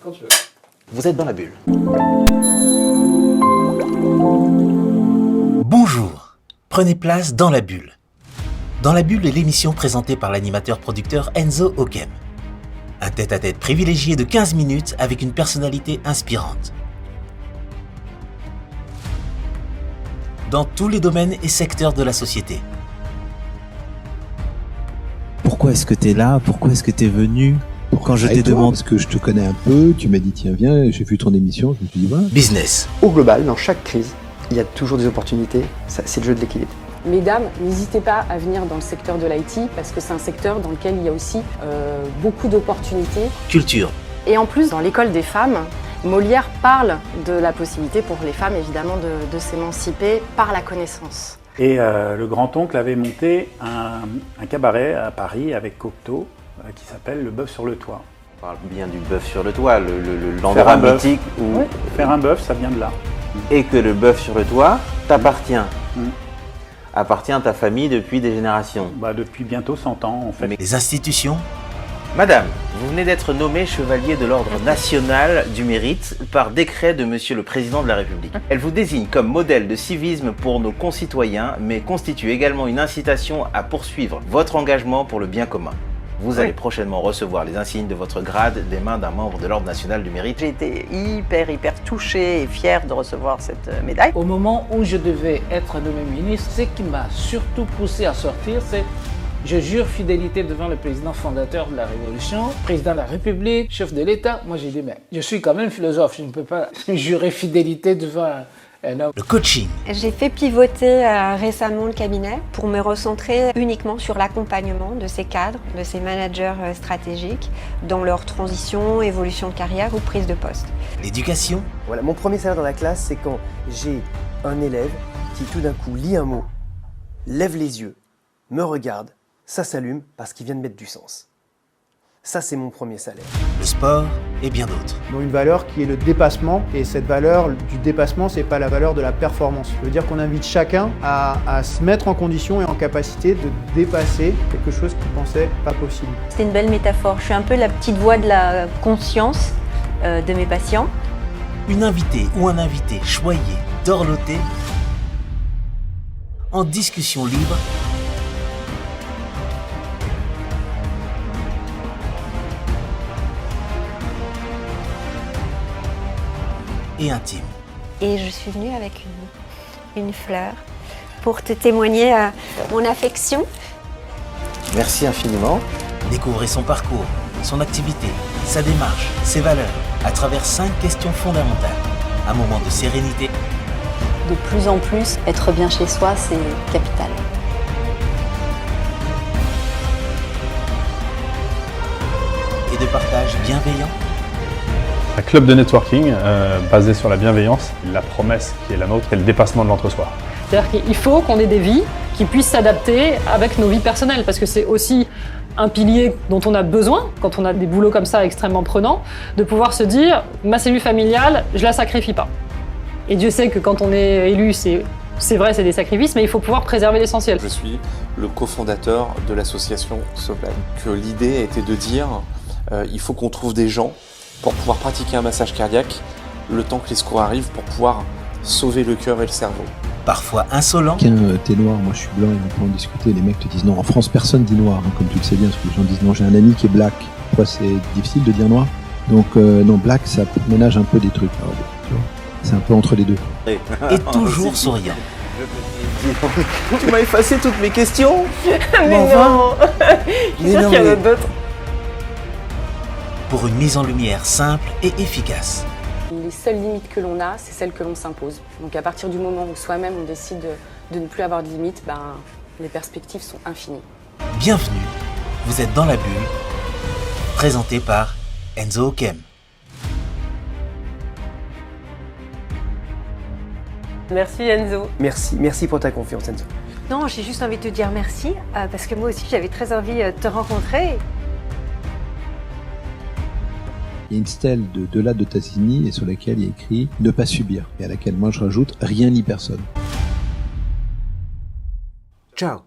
quand tu veux. Vous êtes dans la bulle. Bonjour, prenez place dans la bulle. Dans la bulle est l'émission présentée par l'animateur-producteur Enzo Okem. Un tête-à-tête privilégié de 15 minutes avec une personnalité inspirante. Dans tous les domaines et secteurs de la société. Pourquoi est-ce que t'es là? Pourquoi est-ce que t'es venu? Quand je t'ai demandé... Parce que je te connais un peu, tu m'as dit tiens viens, j'ai vu ton émission, je me suis dit voilà. Business. Au global, dans chaque crise, il y a toujours des opportunités, c'est le jeu de l'équilibre. Mesdames, n'hésitez pas à venir dans le secteur de l'IT parce que c'est un secteur dans lequel il y a aussi beaucoup d'opportunités. Culture. Et en plus, dans l'école des femmes, Molière parle de la possibilité pour les femmes évidemment de s'émanciper par la connaissance. Et le grand-oncle avait monté un cabaret à Paris avec Cocteau qui s'appelle Le Bœuf sur le Toit. On parle bien du bœuf sur le toit, l'endroit mythique où... Oui, faire un bœuf, ça vient de là. Et que le bœuf sur le toit t'appartient. Appartient à ta famille depuis des générations. Depuis bientôt 100 ans en fait. Les institutions. Madame, vous venez d'être nommée chevalier de l'ordre national du mérite par décret de Monsieur le Président de la République. Elle vous désigne comme modèle de civisme pour nos concitoyens, mais constitue également une incitation à poursuivre votre engagement pour le bien commun. Vous allez prochainement recevoir les insignes de votre grade des mains d'un membre de l'Ordre national du mérite. J'ai été hyper touchée et fière de recevoir cette médaille. Au moment où je devais être nommé ministre, ce qui m'a surtout poussé à sortir, c'est je jure fidélité devant le président fondateur de la Révolution, président de la République, chef de l'État. Moi j'ai dit mais je suis quand même philosophe, je ne peux pas jurer fidélité devant un homme. Le coaching. J'ai fait pivoter récemment le cabinet pour me recentrer uniquement sur l'accompagnement de ces cadres, de ces managers stratégiques dans leur transition, évolution de carrière ou prise de poste. L'éducation. Voilà, mon premier salaire dans la classe, c'est quand j'ai un élève qui tout d'un coup lit un mot, lève les yeux, me regarde, ça s'allume parce qu'il vient de mettre du sens. Ça, c'est mon premier salaire. Le sport et bien d'autres. Ils ont une valeur qui est le dépassement, et cette valeur du dépassement, c'est pas la valeur de la performance. Ça veut dire qu'on invite chacun à se mettre en condition et en capacité de dépasser quelque chose qu'il pensait pas possible. C'est une belle métaphore. Je suis un peu la petite voix de la conscience de mes patients. Une invitée ou un invité choyé, dorloté, en discussion libre, et intime. Et je suis venue avec une fleur pour te témoigner mon affection. Merci infiniment. Découvrez son parcours, son activité, sa démarche, ses valeurs, à travers 5 questions fondamentales. Un moment de sérénité. De plus en plus, être bien chez soi, c'est capital. Et de partage bienveillant. Un club de networking basé sur la bienveillance. La promesse qui est la nôtre, c'est le dépassement de l'entre-soi. C'est-à-dire qu'il faut qu'on ait des vies qui puissent s'adapter avec nos vies personnelles, parce que c'est aussi un pilier dont on a besoin, quand on a des boulots comme ça extrêmement prenants, de pouvoir se dire « ma cellule familiale, je la sacrifie pas ». Et Dieu sait que quand on est élu, c'est vrai, c'est des sacrifices, mais il faut pouvoir préserver l'essentiel. Je suis le cofondateur de l'association Soplan. Que l'idée était de dire il faut qu'on trouve des gens pour pouvoir pratiquer un massage cardiaque le temps que les secours arrivent pour pouvoir sauver le cœur et le cerveau. Parfois insolent. Tiens, t'es noir, moi je suis blanc, et on peut en discuter. Les mecs te disent non, en France personne dit noir, hein, comme tu le sais bien, parce que les gens disent non, j'ai un ami qui est black. Pourquoi c'est difficile de dire noir? Donc non, black ça ménage un peu des trucs. Alors, tu vois, c'est un peu entre les deux. Et toujours souriant. Tu m'as effacé toutes mes questions. Mais non. Je suis sûre qu'il y en a d'autres. Pour une mise en lumière simple et efficace. Les seules limites que l'on a, c'est celles que l'on s'impose. Donc à partir du moment où soi-même on décide de ne plus avoir de limites, les perspectives sont infinies. Bienvenue, vous êtes dans la bulle, présenté par Enzo Okem. Merci Enzo. Merci pour ta confiance Enzo. Non, j'ai juste envie de te dire merci, parce que moi aussi j'avais très envie de te rencontrer. Il y a une stèle de là de Tassini et sur laquelle il y a écrit « Ne pas subir » et à laquelle moi je rajoute « Rien ni personne ». Ciao.